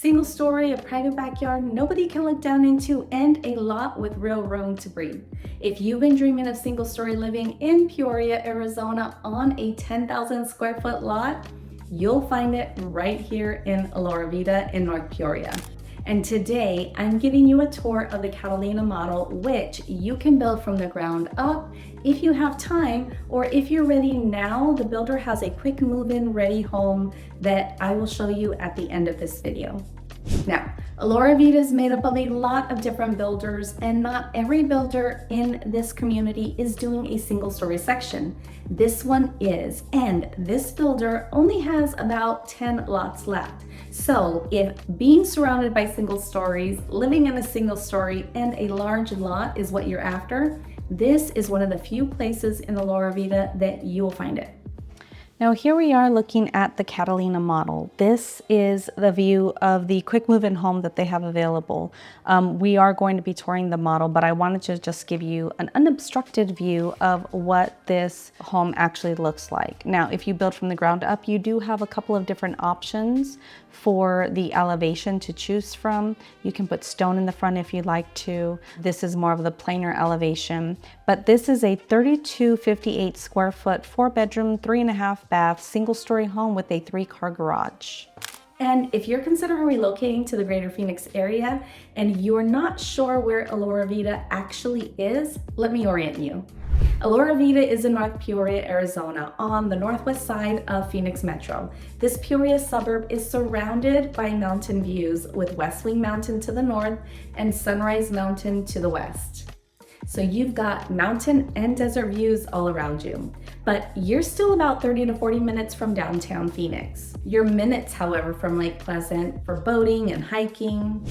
Single story, a private backyard nobody can look down into, and a lot with real room to breathe. If you've been dreaming of single story living in Peoria, Arizona on a 10,000 square foot lot, you'll find it right here in Alora Vita in North Peoria. And today I'm giving you a tour of the Catalina model, which you can build from the ground up if you have time, or if you're ready now, the builder has a quick move-in ready home that I will show you at the end of this video. Now, Alora Vita is made up of a lot of different builders, and not every builder in this community is doing a single story section. This one is, and this builder only has about 10 lots left. So if being surrounded by single stories, living in a single story, and a large lot is what you're after, this is one of the few places in Alora Vita that you will find it. Now here we are looking at the Catalina model. This is the view of the quick move-in home that they have available. We are going to be touring the model, but I wanted to just give you an unobstructed view of what this home actually looks like. Now, if you build from the ground up, you do have a couple of different options for the elevation to choose from. You can put stone in the front if you'd like to. This is more of the plainer elevation, but this is a 3258 square foot, 4-bedroom, 3.5 bath, single story home with a 3-car garage. And if you're considering relocating to the greater Phoenix area and you're not sure where Alora Vita actually is, let me orient you. Alora Vita is in North Peoria, Arizona, on the northwest side of Phoenix Metro. This Peoria suburb is surrounded by mountain views, with West Wing Mountain to the north and Sunrise Mountain to the west. So you've got mountain and desert views all around you, but you're still about 30 to 40 minutes from downtown Phoenix. You're minutes, however, from Lake Pleasant for boating and hiking.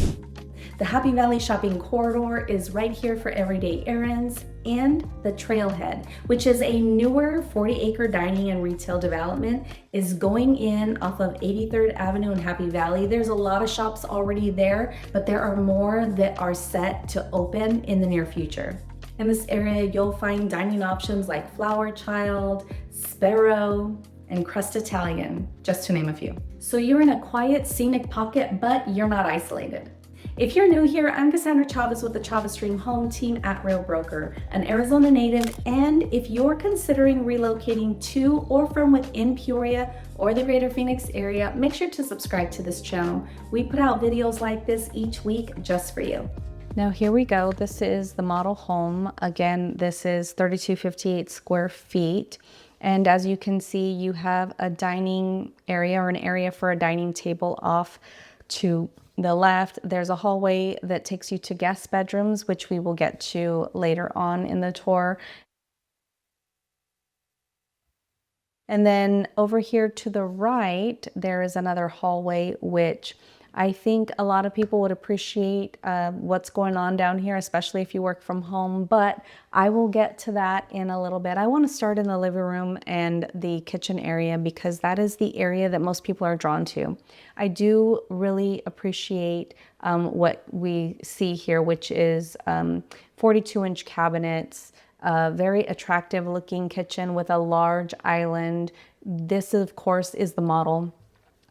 The Happy Valley Shopping Corridor is right here for everyday errands, and the Trailhead, which is a newer 40-acre dining and retail development, is going in off of 83rd Avenue in Happy Valley. There's a lot of shops already there, but there are more that are set to open in the near future. In this area, you'll find dining options like Flower Child, Sparrow, and Crust Italian, just to name a few. So you're in a quiet, scenic pocket, but you're not isolated. If you're new here, I'm Cassandra Chavez with the Chavez Dream Home Team at Real Broker, an Arizona native, and if you're considering relocating to or from within Peoria or the greater Phoenix area, make sure to subscribe to this channel. We put out videos like this each week just for you. Now here we go. This is the model home. Again, this is 3258 square feet. And as you can see, you have a dining area, or an area for a dining table off to the left. There's a hallway that takes you to guest bedrooms, which we will get to later on in the tour. And then over here to the right, there is another hallway, which I think a lot of people would appreciate what's going on down here, especially if you work from home, but I will get to that in a little bit. I want to start in the living room and the kitchen area because that is the area that most people are drawn to. I do really appreciate what we see here, which is 42-inch cabinets, a very attractive looking kitchen with a large island. This, of course, is the model.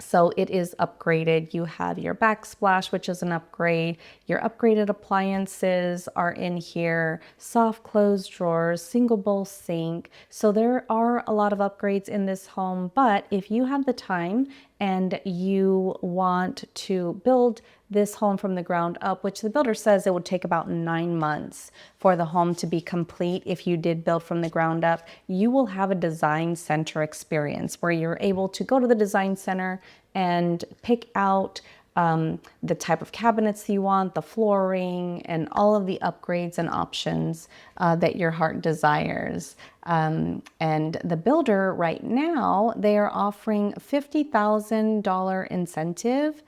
So it is upgraded. You have your backsplash, which is an upgrade. Your upgraded appliances are in here. Soft close drawers, single bowl sink. So there are a lot of upgrades in this home, but if you have the time and you want to build this home from the ground up, which the builder says it would take about 9 months for the home to be complete if you did build from the ground up, you will have a design center experience where you're able to go to the design center and pick out the type of cabinets you want, the flooring, and all of the upgrades and options that your heart desires. And the builder right now, they are offering $50,000 incentive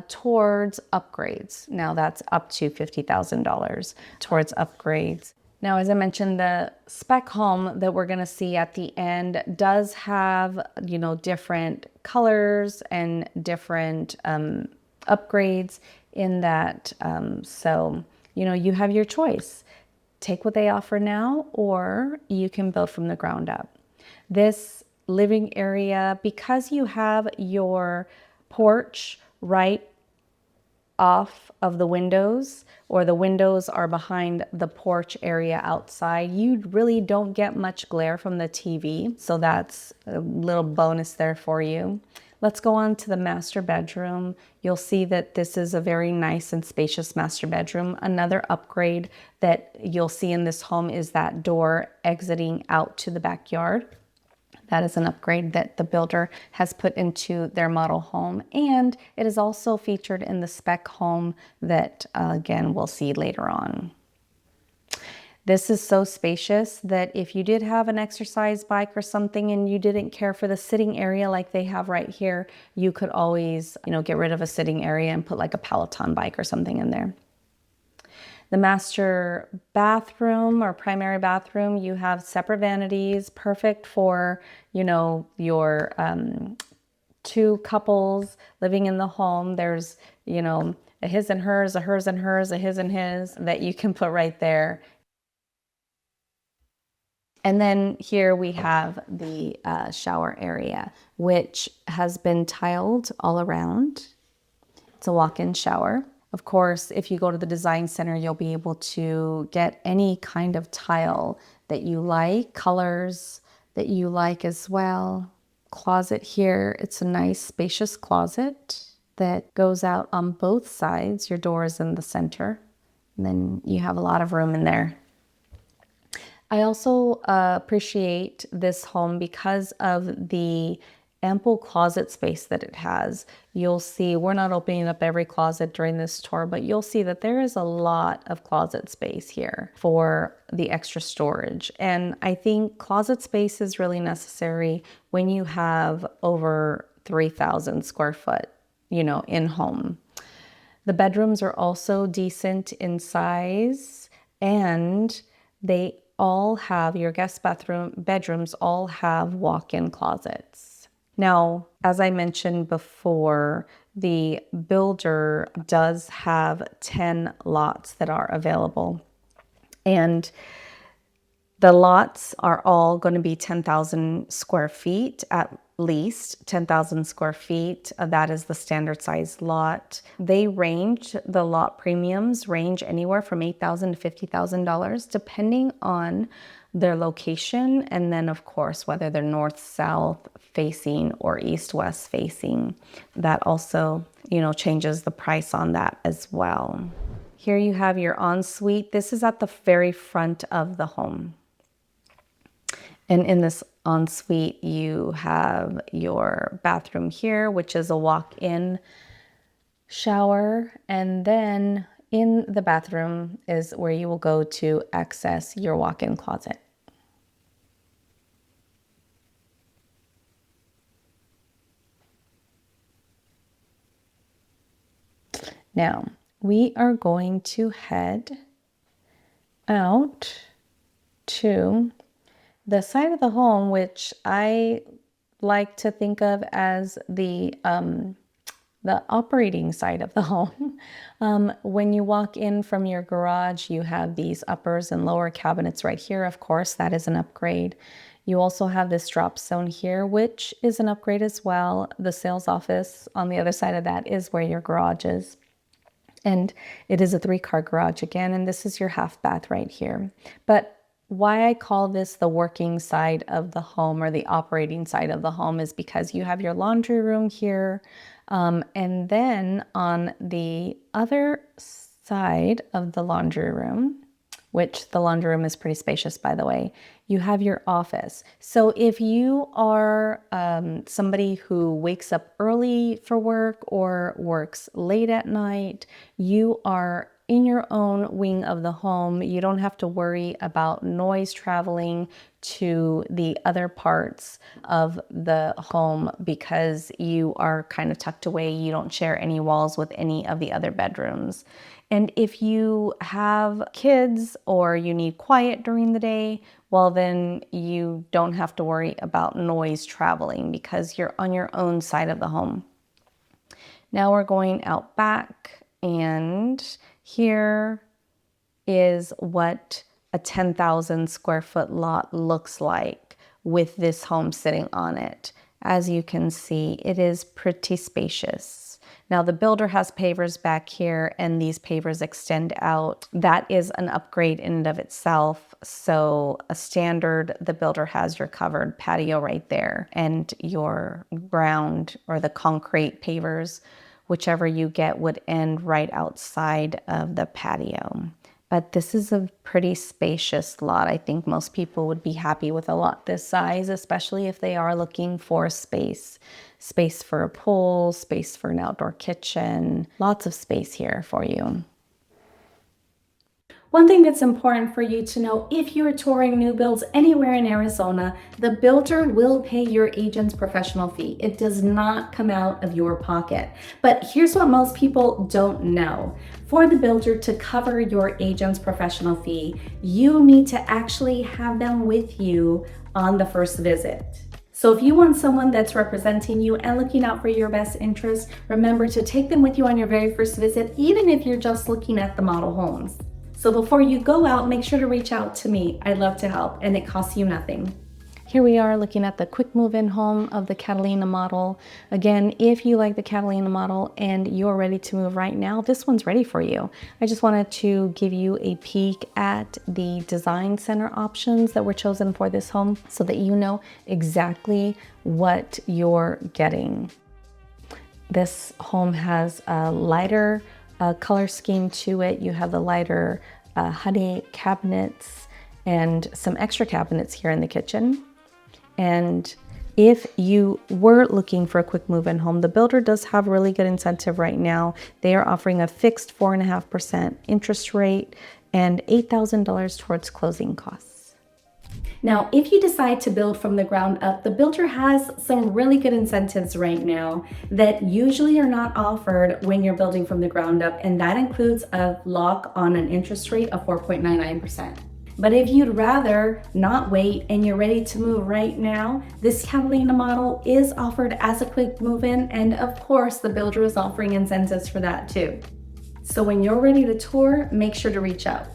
towards upgrades. Now that's up to $50,000 towards upgrades. Now, as I mentioned, the spec home that we're gonna see at the end does have, you know, different colors and different upgrades in that. So, you know, you have your choice. Take what they offer now, or you can build from the ground up. This living area, because you have your porch right off of the windows, or the windows are behind the porch area outside, you really don't get much glare from the TV. So that's a little bonus there for you. Let's go on to the master bedroom. You'll see that this is a very nice and spacious master bedroom. Another upgrade that you'll see in this home is that door exiting out to the backyard. That is an upgrade that the builder has put into their model home, and it is also featured in the spec home that again we'll see later on. This is so spacious that if you did have an exercise bike or something and you didn't care for the sitting area like they have right here, you could always, get rid of a sitting area and put like a Peloton bike or something in there. The master bathroom or primary bathroom, you have separate vanities, perfect for, your two couples living in the home. There's, a his and hers, a hers and hers, a his and his that you can put right there. And then here we have the shower area, which has been tiled all around. It's a walk-in shower. Of course, if you go to the design center, you'll be able to get any kind of tile that you like, colors that you like as well. Closet here, it's a nice spacious closet that goes out on both sides. Your door is in the center, and then you have a lot of room in there. I also appreciate this home because of the ample closet space that it has. You'll see, we're not opening up every closet during this tour, but you'll see that there is a lot of closet space here for the extra storage. And I think closet space is really necessary when you have over 3,000 square foot, in home. The bedrooms are also decent in size, and they all have, your guest bedrooms all have walk-in closets. Now, as I mentioned before, the builder does have 10 lots that are available. And the lots are all going to be 10,000 square feet, at least 10,000 square feet. That is the standard size lot. The lot premiums range anywhere from $8,000 to $50,000, depending on their location, and then of course whether they're north-south facing or east-west facing. That also, changes the price on that as well. Here you have your ensuite. This is at the very front of the home. And in this ensuite, you have your bathroom here, which is a walk-in shower, and then in the bathroom is where you will go to access your walk-in closet. Now, we are going to head out to the side of the home, which I like to think of as the operating side of the home. When you walk in from your garage, you have these uppers and lower cabinets right here. Of course, that is an upgrade. You also have this drop zone here, which is an upgrade as well. The sales office on the other side of that is where your garage is. And it is a 3-car garage again, and this is your half bath right here. But why I call this the working side of the home, or the operating side of the home, is because you have your laundry room here. And then on the other side of the laundry room, which the laundry room is pretty spacious, by the way, you have your office. So if you are somebody who wakes up early for work or works late at night, you are in your own wing of the home. You don't have to worry about noise traveling to the other parts of the home because you are kind of tucked away. You don't share any walls with any of the other bedrooms. And if you have kids or you need quiet during the day, well, then you don't have to worry about noise traveling because you're on your own side of the home. Now we're going out back, and here is what a 10,000 square foot lot looks like with this home sitting on it. As you can see, it is pretty spacious. Now the builder has pavers back here and these pavers extend out. That is an upgrade in and of itself. So a standard, the builder has your covered patio right there and your ground or the concrete pavers, whichever you get, would end right outside of the patio. But this is a pretty spacious lot. I think most people would be happy with a lot this size, especially if they are looking for space. Space for a pool, space for an outdoor kitchen, lots of space here for you. One thing that's important for you to know, if you're touring new builds anywhere in Arizona, the builder will pay your agent's professional fee. It does not come out of your pocket. But here's what most people don't know. For the builder to cover your agent's professional fee, you need to actually have them with you on the first visit. So if you want someone that's representing you and looking out for your best interests, remember to take them with you on your very first visit, even if you're just looking at the model homes. So before you go out, make sure to reach out to me. I'd love to help, and it costs you nothing. Here we are looking at the quick move-in home of the Catalina model. Again, if you like the Catalina model and you're ready to move right now, this one's ready for you. I just wanted to give you a peek at the design center options that were chosen for this home so that you know exactly what you're getting. This home has a lighter color scheme to it. You have the lighter honey cabinets and some extra cabinets here in the kitchen. And if you were looking for a quick move-in home, the builder does have a really good incentive right now. They are offering a fixed 4.5% interest rate and $8,000 towards closing costs. Now, if you decide to build from the ground up, the builder has some really good incentives right now that usually are not offered when you're building from the ground up, and that includes a lock on an interest rate of 4.99%. But if you'd rather not wait and you're ready to move right now, this Catalina model is offered as a quick move-in, and of course, the builder is offering incentives for that too. So when you're ready to tour, make sure to reach out.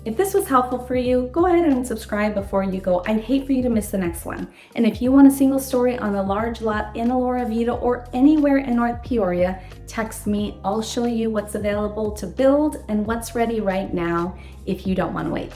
If this was helpful for you, go ahead and subscribe before you go. I'd hate for you to miss the next one. And if you want a single story on a large lot in Elora Vita or anywhere in North Peoria, text me. I'll show you what's available to build and what's ready right now if you don't want to wait.